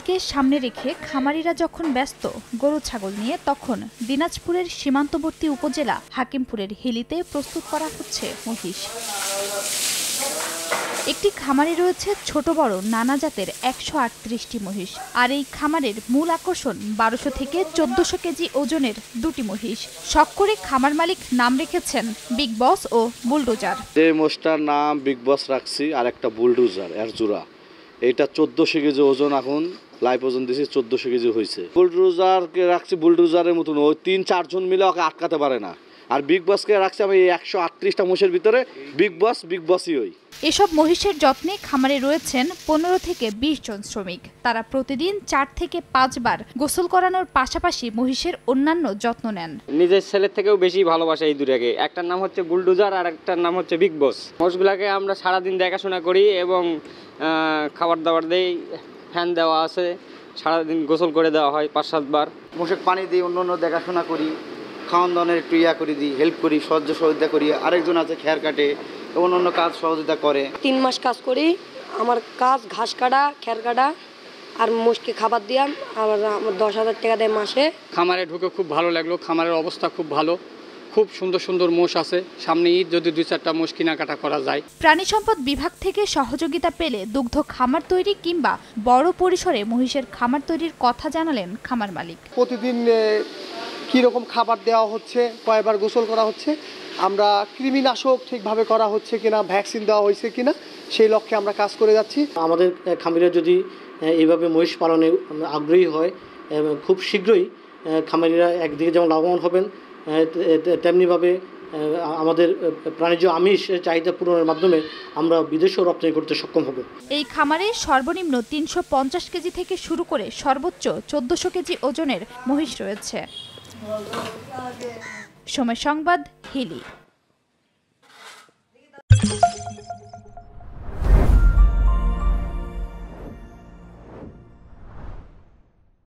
ঈদকে সামনে রেখে খামারিরা যখন ব্যস্ত গরু ছাগল নিয়ে, তখন দিনাজপুরের সীমান্তবর্তী উপজেলা হাকিমপুরের হিলিতে প্রস্তুত করা হচ্ছে মহিষ। একটি খামারে রয়েছে ছোট বড় নানা জাতের ১৩৮টি মহিষ। আর এই খামারের মূল আকর্ষণ ১২০০ থেকে ১৪০০ কেজি ওজনের দুটি মহিষ। শখ করে খামার মালিক নাম রেখেছেন বিগ বস ও বুলডোজার। যে মোষটার নাম বিগ বস রাখছি, আর একটা বুলডোজার এর জোড়া। এটা ১৪০০ কেজি ওজন, এখন লাইভ ওজন দিয়েছি ১৪০০ কেজি হয়েছে। বুলডোজারকে রাখছি বুলডোজারের মতন, ওই ৩-৪ জন মিলে ওকে আটকাতে পারে না। আর বিগ বসকে রাখছি আমি ১৩৮টা মোষের ভিতরে বিগ বসই হই। এসব মহিষের যত্নে খামারে রয়েছেন ১৫ থেকে ২০ জন শ্রমিক। তারা প্রতিদিন ৪ থেকে ৫ বার গোসল করানোর পাশাপাশি মহিষের অন্যান্য যত্ন নেন। নিজের ছেলের থেকেও বেশি ভালোবাসে এই দুটাকে। একটার নাম হচ্ছে বুলডোজার আর একটার নাম হচ্ছে বিগ বস। মোষগুলাকে আমরা সারাদিন দেখাশোনা করি এবং খাবার দাবার দেই, ফ্যান দেওয়া আছে, সারাদিন গোসল করে দেওয়া হয় ৫-৭ বার। মোষের পানি দিই, অন্য দেখাশোনা করি, খাওয়ান দাওয়ানের একটু করে দিই, হেল্প করি, সহযোগিতা করি। আরেকজন আছে খেয়ার কাটে, অন্য কাজ সহযোগিতা করে। ৩ মাস কাজ করি। আমার কাজ ঘাস কাটা, খেয়ার কাটা আর মোষকে খাবার দিয়াম। আমার ১০,০০০ টাকা দেয় মাসে। খামারে ঢুকে খুব ভালো লাগলো। খামারের অবস্থা খুব ভালো, খুব সুন্দর সুন্দর মোষ আছে। সামনে ঈদ, যদি ২-৪টা মোষ কেনাকাটা করা যায়। প্রাণী সম্পদ বিভাগ থেকে সহযোগিতা পেলে দুগ্ধ খামার তৈরি কিংবা বড় পরিসরে মহিষের খামার তৈরির কথা জানালেন খামার মালিক। প্রতিদিন কীরকম খাবার দেওয়া হচ্ছে, কয়বার গোসল করা হচ্ছে, আমরা কৃমিনাশক ঠিকভাবে করা হচ্ছে কিনা, ভ্যাকসিন দেওয়া হয়েছে কিনা, সেই লক্ষ্যে আমরা কাজ করে যাচ্ছি। আমাদের খামারিরা যদি এইভাবে মহিষ পালনে আগ্রহী হয়, খুব শীঘ্রই খামারিরা একদিকে যেমন লাভবান হবেন, তেমনিভাবে আমাদের প্রাণীজ আমিষ চাহিদা পূরণের মাধ্যমে আমরা বিদেশেও রপ্তানি করতে সক্ষম হব। এই খামারে সর্বনিম্ন ৩৫০ কেজি থেকে শুরু করে সর্বোচ্চ ১৪০০ কেজি ওজনের মহিষ রয়েছে। সময় সংবাদ, হিলি।